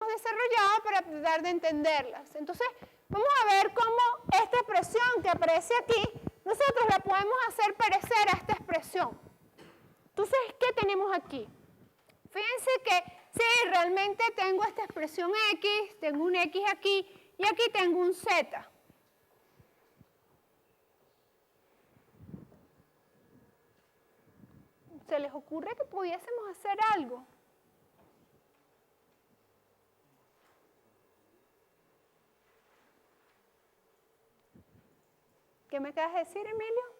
desarrollado para tratar de entenderlas. Entonces, vamos a ver cómo esta expresión que aparece aquí, nosotros la podemos hacer parecer a esta expresión. Entonces, ¿qué tenemos aquí? Fíjense que sí, realmente tengo esta expresión X, tengo un X aquí, y aquí tengo un Z. ¿Se les ocurre que pudiésemos hacer algo? ¿Qué me acabas de decir, Emilio?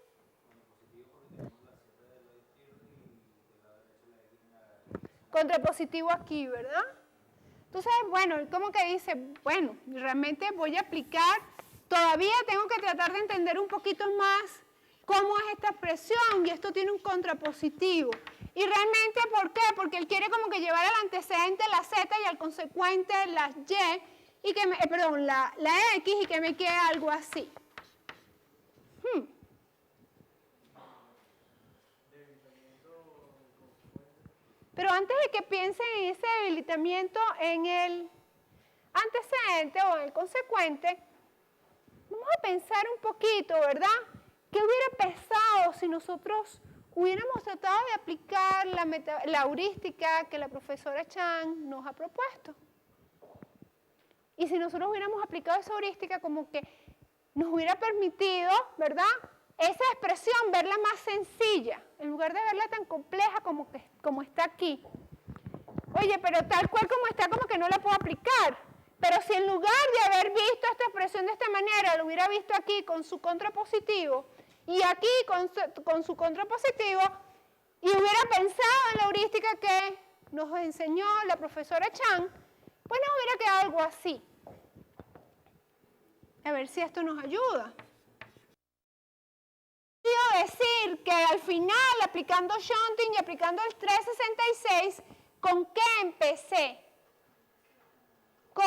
Contrapositivo aquí, ¿verdad? Entonces, bueno, como que dice, bueno, realmente voy a aplicar, todavía tengo que tratar de entender un poquito más cómo es esta expresión, y esto tiene un contrapositivo. Y realmente, ¿por qué? Porque él quiere como que llevar al antecedente la Z y al consecuente la Y, y que la X, y que me quede algo así. Pero antes de que piensen en ese debilitamiento en el antecedente o en el consecuente, vamos a pensar un poquito, ¿verdad? ¿Qué hubiera pasado si nosotros hubiéramos tratado de aplicar la heurística que la profesora Chan nos ha propuesto? Y si nosotros hubiéramos aplicado esa heurística, como que nos hubiera permitido, ¿verdad?, esa expresión, verla más sencilla, en lugar de verla tan compleja como está aquí. Oye, pero tal cual como está, como que no la puedo aplicar. Pero si en lugar de haber visto esta expresión de esta manera, lo hubiera visto aquí con su contrapositivo, y aquí con su contrapositivo, y hubiera pensado en la heurística que nos enseñó la profesora Chan, pues nos hubiera quedado algo así. A ver si esto nos ayuda. Quiero decir que al final, aplicando shunting y aplicando el 366, ¿con qué empecé? Con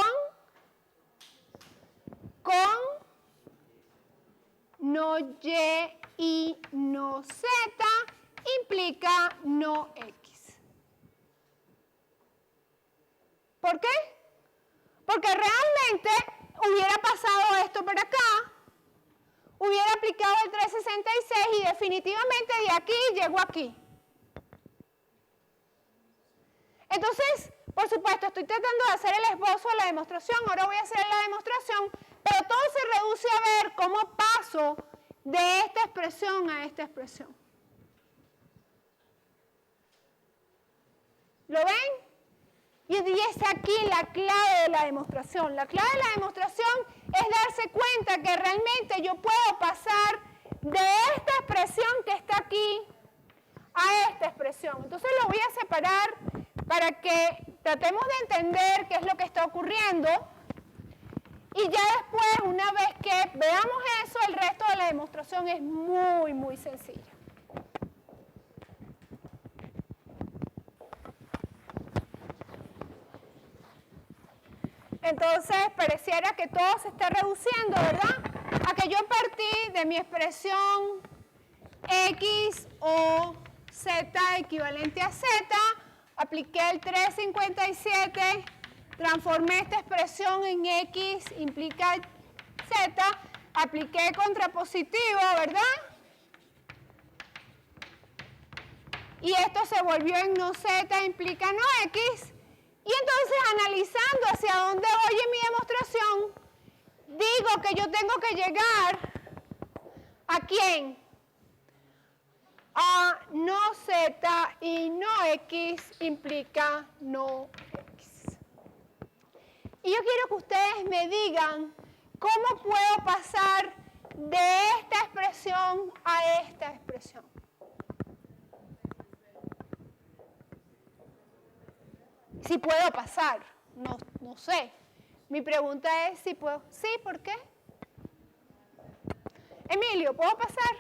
no Y y no Z implica no X. ¿Por qué? Porque realmente hubiera pasado esto por acá, hubiera aplicado el 366 y definitivamente de aquí llegó aquí. Entonces, por supuesto, estoy tratando de hacer el esbozo de la demostración, ahora voy a hacer la demostración, pero todo se reduce a ver cómo paso de esta expresión a esta expresión. ¿Lo ven? Y es aquí la clave de la demostración. La clave de la demostración es darse cuenta que realmente yo puedo pasar de esta expresión que está aquí a esta expresión. Entonces lo voy a separar para que tratemos de entender qué es lo que está ocurriendo. Y ya después, una vez que veamos eso, el resto de la demostración es muy, muy sencilla. Entonces, pareciera que todo se está reduciendo, ¿verdad? A que yo partí de mi expresión X o Z equivalente a Z, apliqué el 357, transformé esta expresión en X implica Z, apliqué contrapositivo, ¿verdad? Y esto se volvió en no Z implica no X. Y entonces, analizando hacia dónde voy en mi demostración, digo que yo tengo que llegar ¿a quién? A no Z y no X implica no X. Y yo quiero que ustedes me digan cómo puedo pasar de esta expresión a esta expresión. Si puedo pasar, no sé. Mi pregunta es si puedo. ¿Sí? ¿Por qué? Emilio, ¿puedo pasar?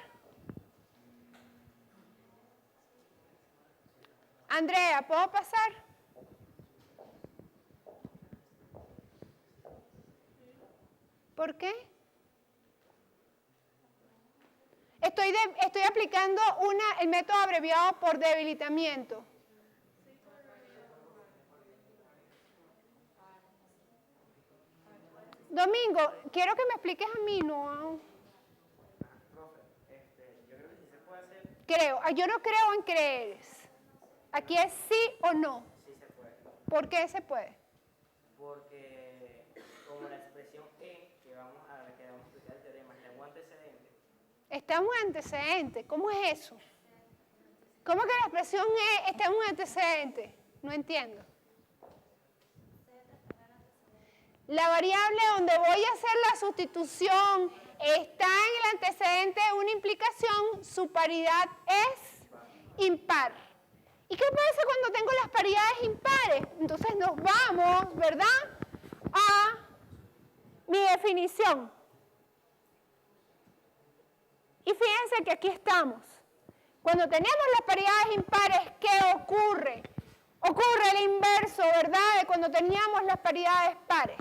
Andrea, ¿puedo pasar? ¿Por qué? Estoy aplicando el método abreviado por debilitamiento. Domingo, quiero que me expliques a mí, ¿no? Profe, yo creo que sí se puede hacer. Yo no creo en creer. Aquí es sí o no. Sí se puede. ¿Por qué se puede? Porque como la expresión E, que vamos a explicar el teorema, está en un antecedente. Está en un antecedente. ¿Cómo es eso? ¿Cómo que la expresión E está en un antecedente? No entiendo. La variable donde voy a hacer la sustitución está en el antecedente de una implicación, su paridad es impar. ¿Y qué pasa cuando tengo las paridades impares? Entonces nos vamos, ¿verdad?, a mi definición. Y fíjense que aquí estamos. Cuando tenemos las paridades impares, ¿qué ocurre? Ocurre el inverso, ¿verdad?, de cuando teníamos las paridades pares.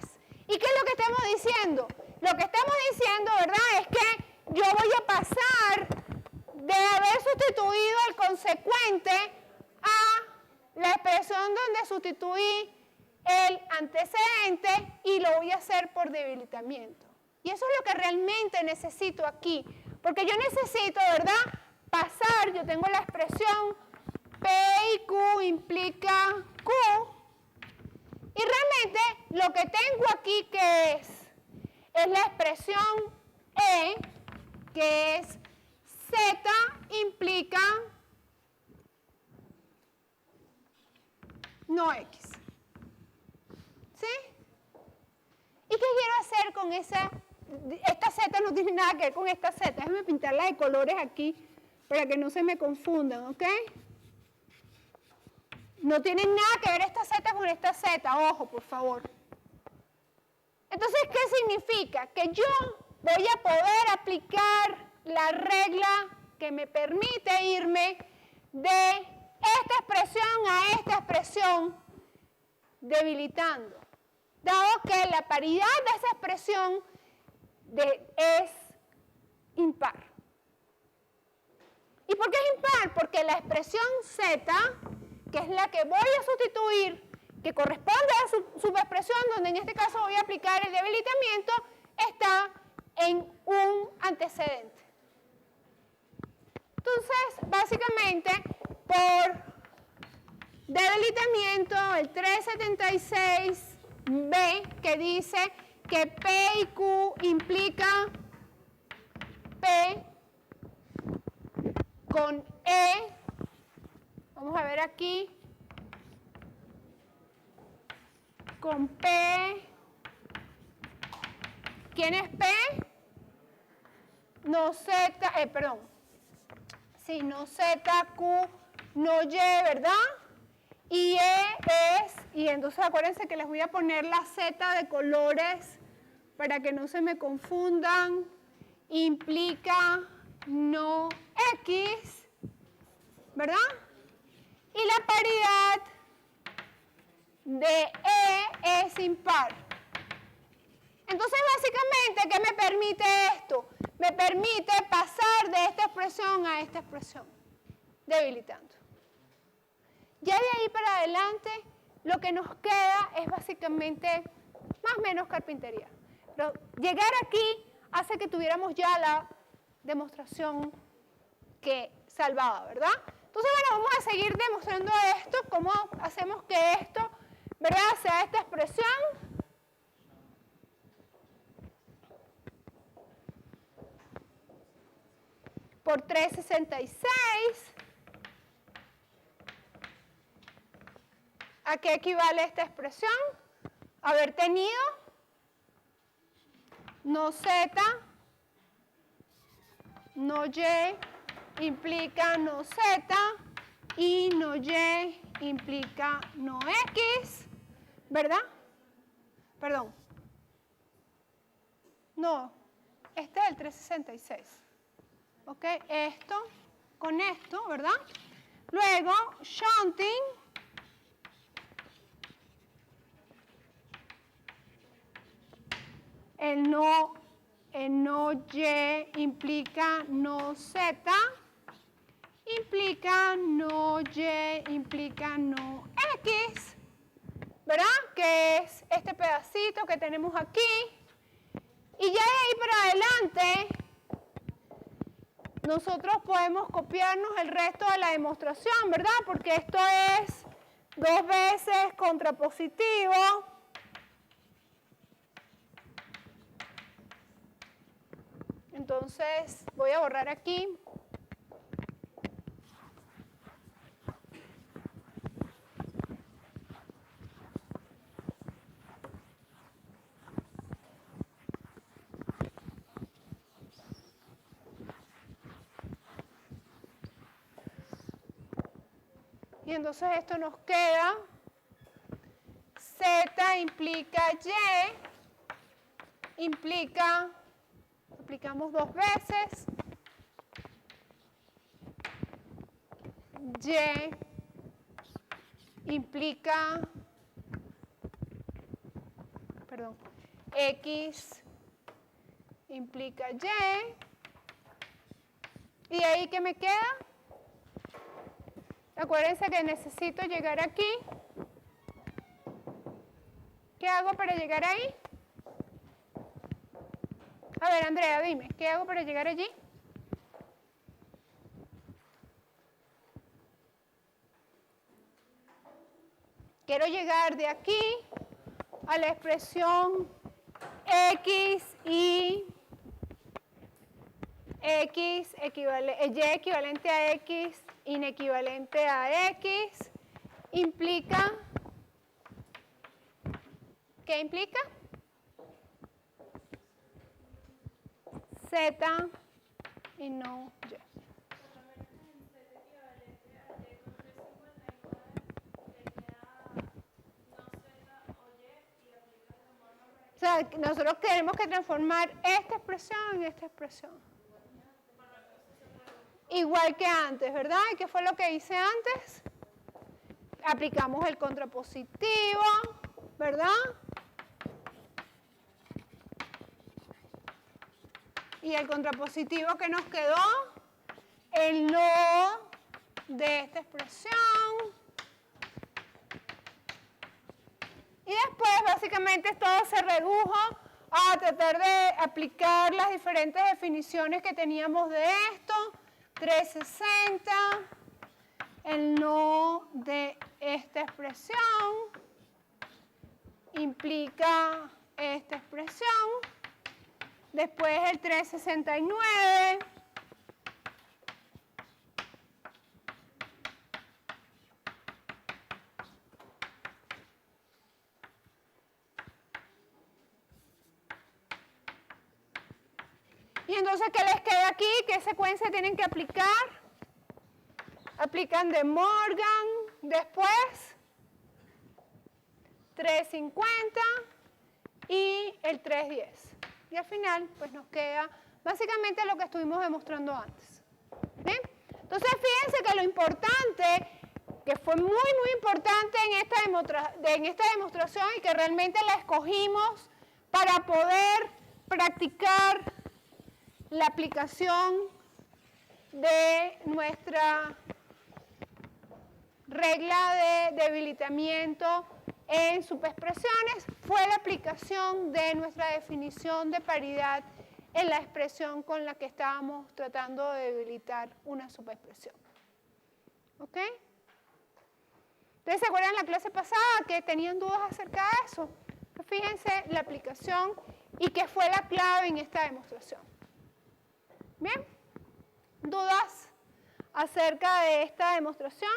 ¿Y qué es lo que estamos diciendo? Lo que estamos diciendo, ¿verdad?, es que yo voy a pasar de haber sustituido al consecuente a la expresión donde sustituí el antecedente y lo voy a hacer por debilitamiento. Y eso es lo que realmente necesito aquí. Porque yo necesito, ¿verdad?, pasar, yo tengo la expresión P y Q implica Q. Y realmente lo que tengo aquí que es la expresión E, que es Z implica no X. ¿Sí? ¿Y qué quiero hacer con esta Z? No tiene nada que ver con esta Z. Déjenme pintarla de colores aquí para que no se me confundan, ¿ok? No tienen nada que ver esta Z con esta Z, ojo, por favor. Entonces, ¿qué significa? Que yo voy a poder aplicar la regla que me permite irme de esta expresión a esta expresión debilitando, dado que la paridad de esa expresión es impar. ¿Y por qué es impar? Porque la expresión Z, que es la que voy a sustituir, que corresponde a su subexpresión, donde en este caso voy a aplicar el debilitamiento, está en un antecedente. Entonces, básicamente, por debilitamiento, el 376b, que dice que P y Q implica P con E. Vamos a ver aquí. Con P. ¿Quién es P? No Z, perdón. Sí, no Z, Q, no Y, ¿verdad? Y E es, y entonces acuérdense que les voy a poner la Z de colores para que no se me confundan. Implica no X, ¿verdad? Y la paridad de E es impar. Entonces, básicamente, ¿qué me permite esto? Me permite pasar de esta expresión a esta expresión, debilitando. Ya de ahí para adelante, lo que nos queda es básicamente más o menos carpintería. Pero llegar aquí hace que tuviéramos ya la demostración que salvaba, ¿verdad? Entonces, bueno, vamos a seguir demostrando esto, cómo hacemos que esto, ¿verdad?, sea esta expresión. Por 366. ¿A qué equivale esta expresión? Haber tenido no Z, no Y implica no Z y no Y implica no X, ¿verdad? Perdón. No, este es el 366. ¿Ok? Esto con esto, ¿verdad? Luego, shunting. El no Y implica no Z, implica no Y, implica no X, ¿verdad? Que es este pedacito que tenemos aquí. Y ya de ahí para adelante, nosotros podemos copiarnos el resto de la demostración, ¿verdad? Porque esto es 2 veces contrapositivo. Entonces, voy a borrar aquí. Y entonces esto nos queda, Z implica Y, aplicamos 2 veces, Y implica, X implica Y. ¿Y ahí qué me queda? Acuérdense que necesito llegar aquí. ¿Qué hago para llegar ahí? A ver, Andrea, dime, ¿qué hago para llegar allí? Quiero llegar de aquí a la expresión X y Y equivalente a X inequivalente a X implica, ¿qué implica? Z y no Y. O sea, nosotros tenemos que transformar esta expresión en esta expresión. Igual que antes, ¿verdad? ¿Y qué fue lo que hice antes? Aplicamos el contrapositivo, ¿verdad? Y el contrapositivo que nos quedó, el no de esta expresión. Y después, básicamente, todo se redujo a tratar de aplicar las diferentes definiciones que teníamos de esto. 360, el no de esta expresión implica esta expresión. Después el 369. Y entonces, ¿qué les queda aquí? ¿Qué secuencia tienen que aplicar? Aplican De Morgan, después 350 y el 310. Y al final, pues nos queda básicamente lo que estuvimos demostrando antes. ¿Bien? Entonces, fíjense que lo importante, que fue muy, muy importante en esta demostración y que realmente la escogimos para poder practicar la aplicación de nuestra regla de debilitamiento en subexpresiones, fue la aplicación de nuestra definición de paridad en la expresión con la que estábamos tratando de debilitar una subexpresión. ¿Ok? ¿Ustedes se acuerdan la clase pasada que tenían dudas acerca de eso? Pues fíjense la aplicación y qué fue la clave en esta demostración. ¿Bien? ¿Dudas acerca de esta demostración?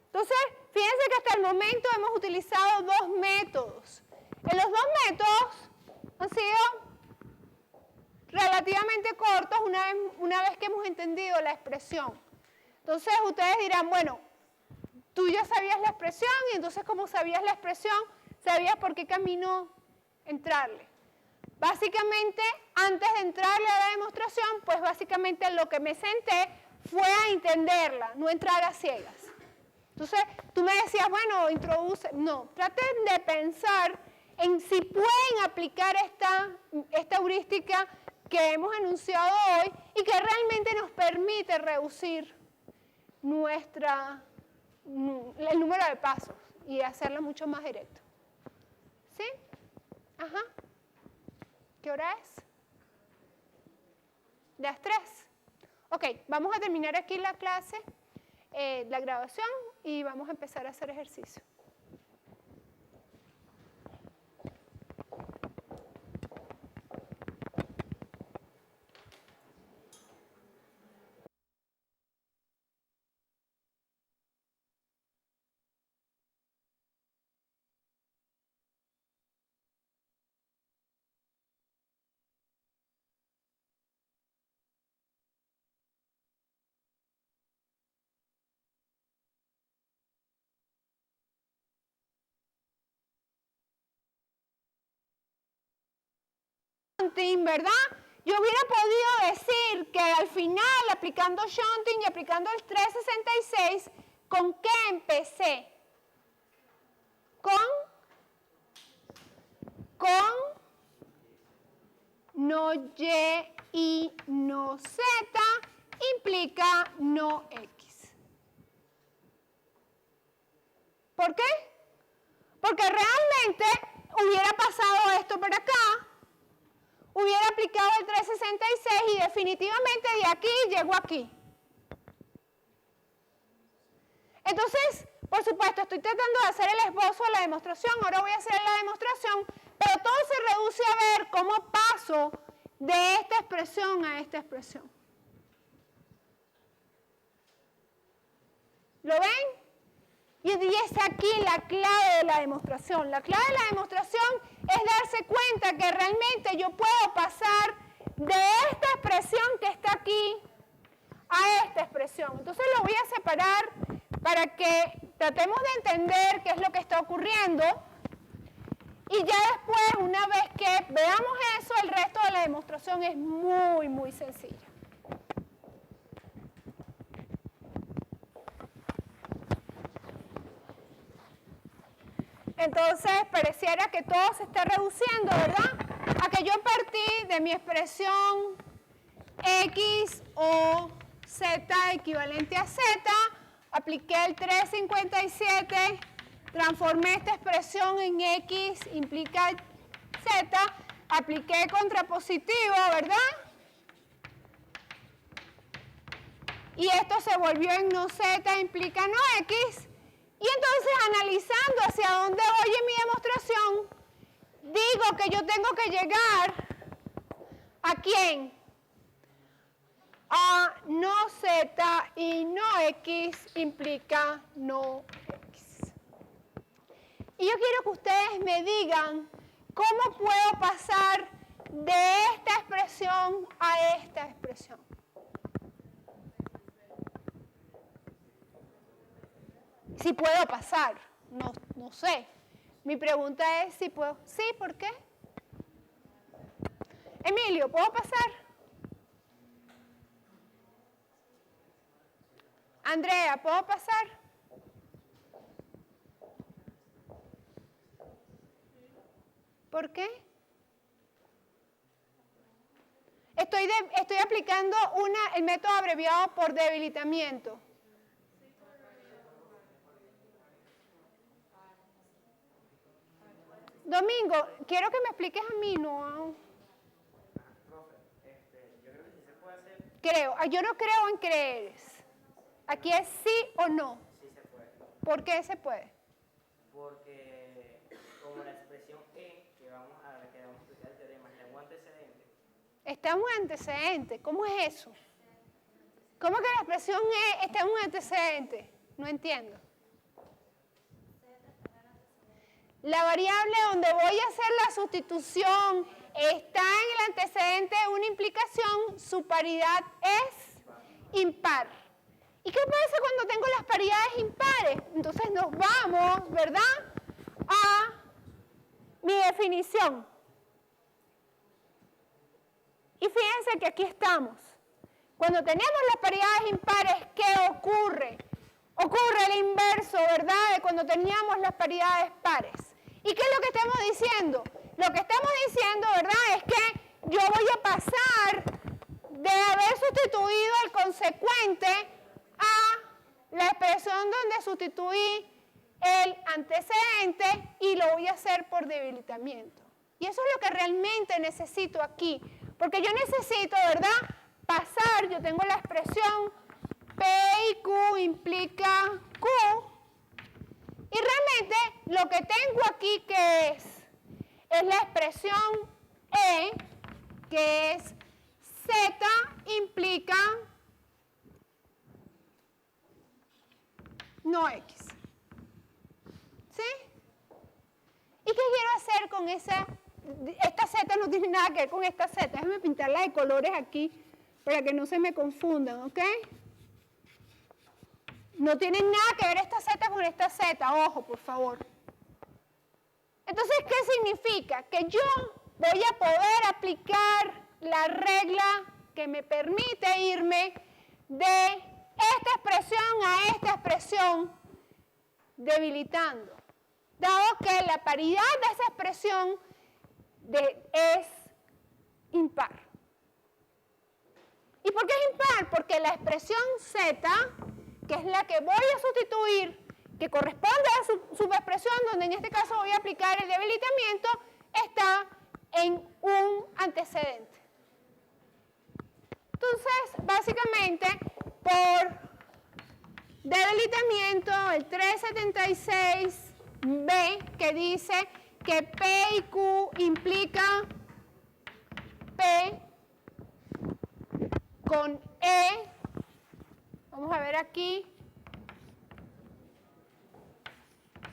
Entonces, fíjense que hasta el momento hemos utilizado 2 métodos. En los 2 métodos han sido relativamente cortos una vez que hemos entendido la expresión. Entonces, ustedes dirán, bueno, tú ya sabías la expresión y entonces como sabías la expresión, sabías por qué camino entrarle. Básicamente, antes de entrarle a la demostración, pues básicamente lo que me senté fue a entenderla, no entrar a ciegas. Entonces, tú me decías, bueno, introduce. No, traten de pensar en si pueden aplicar esta heurística que hemos enunciado hoy y que realmente nos permite reducir el número de pasos y hacerlo mucho más directo. ¿Sí? Ajá. ¿Qué hora es? Las 3. Ok, vamos a terminar aquí la clase, la grabación, y vamos a empezar a hacer ejercicio. ¿Verdad? Yo hubiera podido decir que al final, aplicando shunting y aplicando el 366, ¿con qué empecé? Con no Y y no Z implica no X. ¿Por qué? Porque realmente hubiera pasado esto por acá, hubiera aplicado el 366 y definitivamente de aquí llego aquí. Entonces, por supuesto, estoy tratando de hacer el esbozo de la demostración, ahora voy a hacer la demostración, pero todo se reduce a ver cómo paso de esta expresión a esta expresión. ¿Lo ven? Y es aquí la clave de la demostración. La clave de la demostración es darse cuenta que realmente yo puedo pasar de esta expresión que está aquí a esta expresión. Entonces lo voy a separar para que tratemos de entender qué es lo que está ocurriendo. Y ya después, una vez que veamos eso, el resto de la demostración es muy, muy sencilla. Entonces, pareciera que todo se está reduciendo, ¿verdad? A que yo partí de mi expresión X o Z equivalente a Z, apliqué el 357, transformé esta expresión en X implica Z, apliqué contrapositivo, ¿verdad? Y esto se volvió en no Z implica no X. Y entonces, analizando hacia dónde voy en mi demostración, digo que yo tengo que llegar ¿a quién? A no Z y no X implica no X. Y yo quiero que ustedes me digan cómo puedo pasar de esta expresión a esta expresión. Si puedo pasar, no sé. Mi pregunta es si puedo. Sí, ¿por qué? Emilio, ¿puedo pasar? Andrea, ¿puedo pasar? ¿Por qué? Estoy aplicando el método abreviado por debilitamiento. Domingo, quiero que me expliques a mí, ¿no? Profe, yo creo que sí se puede hacer. Yo no creo en creeres. Aquí es sí o no. Sí se puede. ¿Por qué se puede? Porque como la expresión E, que vamos a explicar el teorema, está en un antecedente. Está en un antecedente. ¿Cómo es eso? ¿Cómo que la expresión E está en un antecedente? No entiendo. La variable donde voy a hacer la sustitución está en el antecedente de una implicación, su paridad es impar. ¿Y qué pasa cuando tengo las paridades impares? Entonces nos vamos, ¿verdad?, a mi definición. Y fíjense que aquí estamos. Cuando tenemos las paridades impares, ¿qué ocurre? Ocurre el inverso, ¿verdad?, de cuando teníamos las paridades pares. ¿Y qué es lo que estamos diciendo? Lo que estamos diciendo, ¿verdad?, es que yo voy a pasar de haber sustituido el consecuente a la expresión donde sustituí el antecedente y lo voy a hacer por debilitamiento. Y eso es lo que realmente necesito aquí. Porque yo necesito, ¿verdad? Pasar, yo tengo la expresión P y Q implica Q. Y realmente lo que tengo aquí que es la expresión E, que es Z implica no X. ¿Sí? ¿Y qué quiero hacer con esa? Esta Z no tiene nada que ver con esta Z. Déjenme pintarla de colores aquí para que no se me confundan, ¿ok? No tienen nada que ver esta Z con esta Z, ojo, por favor. Entonces, ¿qué significa? Que yo voy a poder aplicar la regla que me permite irme de esta expresión a esta expresión debilitando. Dado que la paridad de esa expresión es impar. ¿Y por qué es impar? Porque la expresión Z, que es la que voy a sustituir, que corresponde a su subexpresión, donde en este caso voy a aplicar el debilitamiento, está en un antecedente. Entonces, básicamente, por debilitamiento, el 376b, que dice que P y Q implica P con E. Vamos a ver aquí.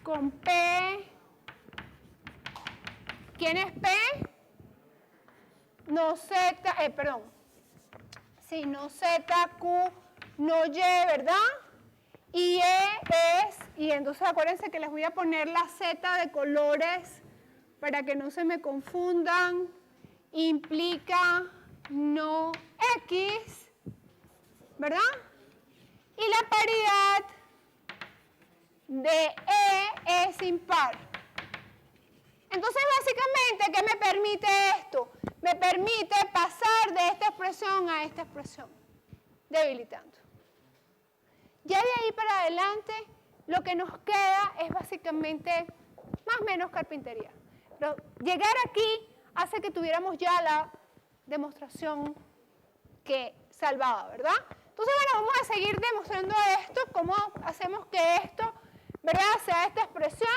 Con P. ¿Quién es P? No Z, perdón. Sí, no Z, Q, no Y, ¿verdad? Y E es, y entonces acuérdense que les voy a poner la Z de colores para que no se me confundan. Implica no X, ¿verdad? Y la paridad de E es impar. Entonces, básicamente, ¿qué me permite esto? Me permite pasar de esta expresión a esta expresión, debilitando. Ya de ahí para adelante, lo que nos queda es básicamente más o menos carpintería. Pero llegar aquí hace que tuviéramos ya la demostración que salvaba, ¿verdad? Entonces, bueno, vamos a seguir demostrando esto, cómo hacemos que esto, ¿verdad?, sea esta expresión.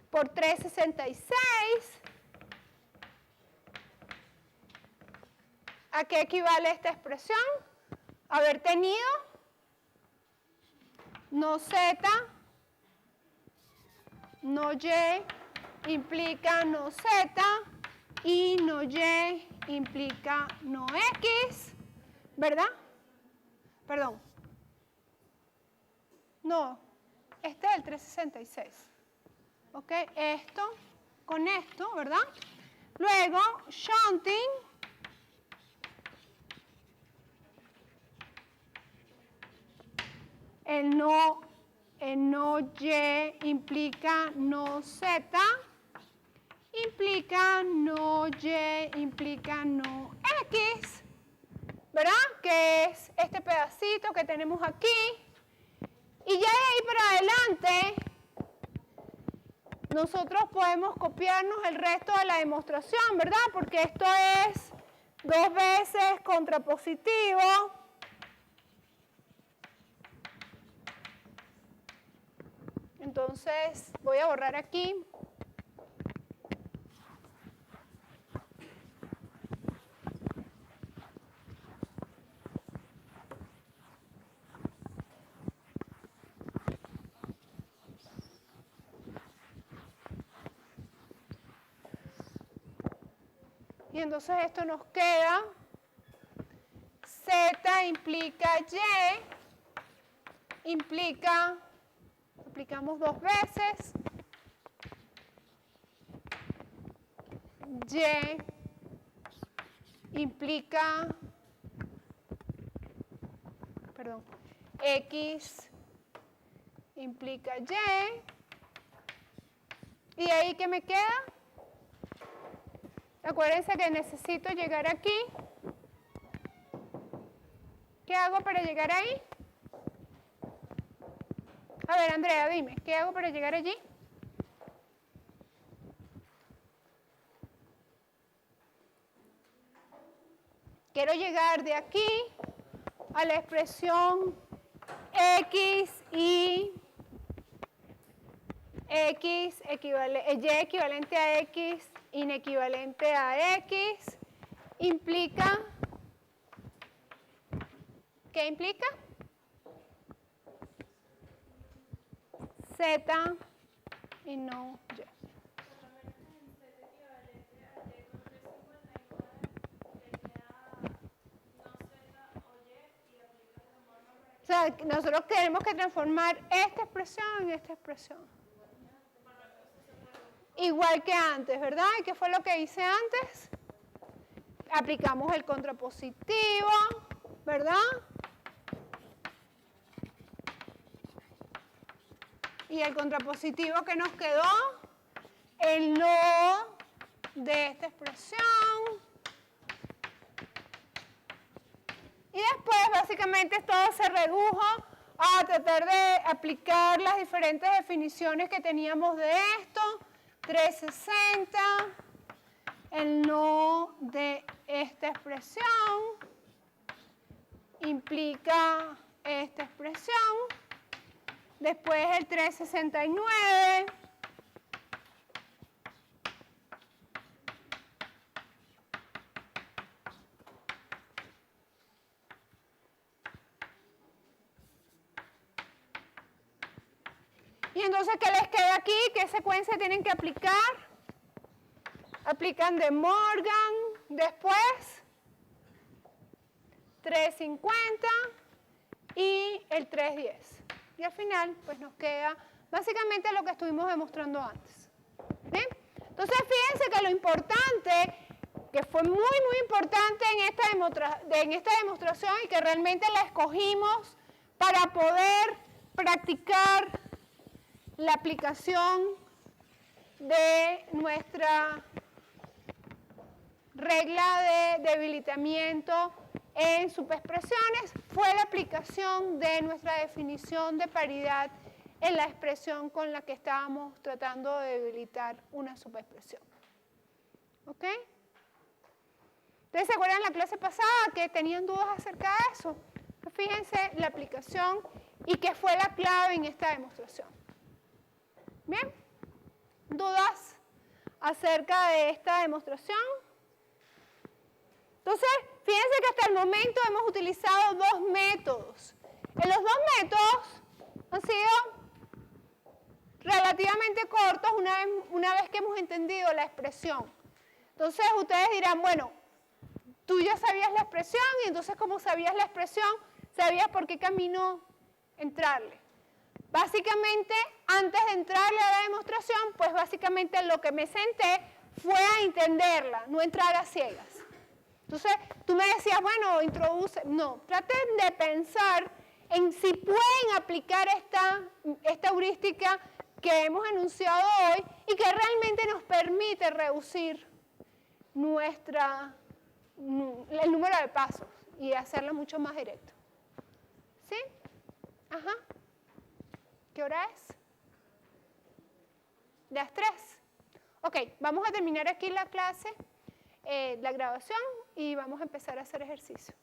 Por 366. ¿A qué equivale esta expresión? Haber tenido no Z, no Y implica no Z y no Y implica no X, ¿verdad? Perdón. No, este es el 366. ¿Ok? Esto con esto, ¿verdad? Luego, shunting. El no Y implica no Z, implica no Y, implica no X, ¿verdad? Que es este pedacito que tenemos aquí. Y ya de ahí para adelante, nosotros podemos copiarnos el resto de la demostración, ¿verdad? Porque esto es 2 veces contrapositivo. Entonces, voy a borrar aquí. Y entonces esto nos queda, Z implica Y, implica, aplicamos 2 veces, Y implica, perdón, X implica Y. ¿Y ahí qué me queda? Acuérdense que necesito llegar aquí. ¿Qué hago para llegar ahí? A ver, Andrea, dime, ¿qué hago para llegar allí? Quiero llegar de aquí a la expresión X y y equivalente a X inequivalente a X implica, ¿qué implica? Z y no Y. O sea, nosotros tenemos que transformar esta expresión en esta expresión. Igual que antes, ¿verdad? ¿Y qué fue lo que hice antes? Aplicamos el contrapositivo, ¿verdad? Y el contrapositivo que nos quedó, el no de esta expresión. Y después, básicamente, todo se redujo a tratar de aplicar las diferentes definiciones que teníamos de esto. 360, el no de esta expresión implica esta expresión. Después el 369. Y entonces, ¿qué les queda aquí? ¿Qué secuencia tienen que aplicar? Aplican de Morgan, después 350 y el 310. Y al final, pues nos queda básicamente lo que estuvimos demostrando antes. ¿Bien? Entonces, fíjense que lo importante, que fue muy, muy importante en esta demostración y que realmente la escogimos para poder practicar la aplicación de nuestra regla de debilitamiento en subexpresiones, fue la aplicación de nuestra definición de paridad en la expresión con la que estábamos tratando de debilitar una subexpresión. ¿Ok? ¿Ustedes se acuerdan la clase pasada que tenían dudas acerca de eso? Pues fíjense la aplicación y qué fue la clave en esta demostración. ¿Bien? ¿Dudas acerca de esta demostración? Entonces, fíjense que hasta el momento hemos utilizado dos métodos. En los dos métodos han sido relativamente cortos una vez que hemos entendido la expresión. Entonces, ustedes dirán, bueno, tú ya sabías la expresión y entonces como sabías la expresión, sabías por qué camino entrarle. Básicamente, antes de entrarle a la demostración, pues básicamente lo que me senté fue a entenderla, no entrar a ciegas. Entonces, tú me decías, bueno, introduce. No, traten de pensar en si pueden aplicar esta heurística que hemos enunciado hoy y que realmente nos permite reducir el número de pasos y hacerlo mucho más directo. ¿Sí? Ajá. ¿Qué hora es? Las 3. Ok, vamos a terminar aquí la clase, la grabación, y vamos a empezar a hacer ejercicio.